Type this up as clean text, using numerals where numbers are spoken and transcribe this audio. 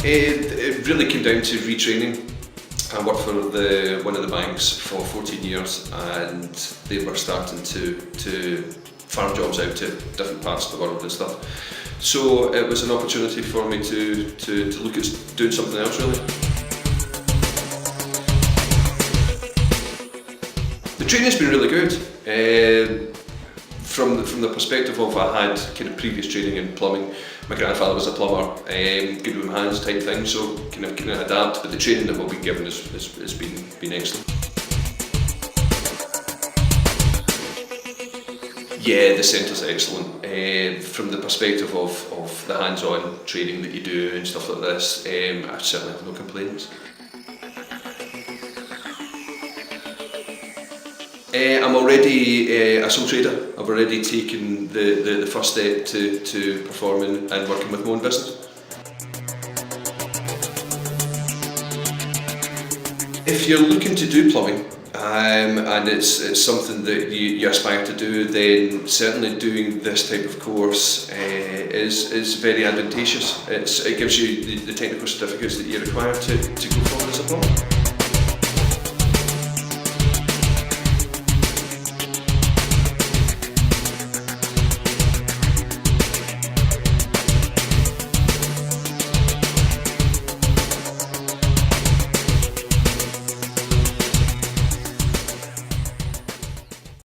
It really came down to retraining. I worked for one of the banks for 14 years, and they were starting to farm jobs out to different parts of the world and stuff. So it was an opportunity for me to look at doing something else really. The training's been really good. From the perspective of I had kind of previous training in plumbing. My grandfather was a plumber, good with my hands type thing, so kind of adapt. But the training that we've been given has been excellent. Yeah, the centre's excellent. From the perspective of the hands-on training that you do and stuff like this, I certainly have no complaints. I'm already a sole trader. I've already taken the first step to performing and working with my own business. If you're looking to do plumbing and it's something that you aspire to do, then certainly doing this type of course is very advantageous. It gives you the technical certificates that you require to go forward as a plumber.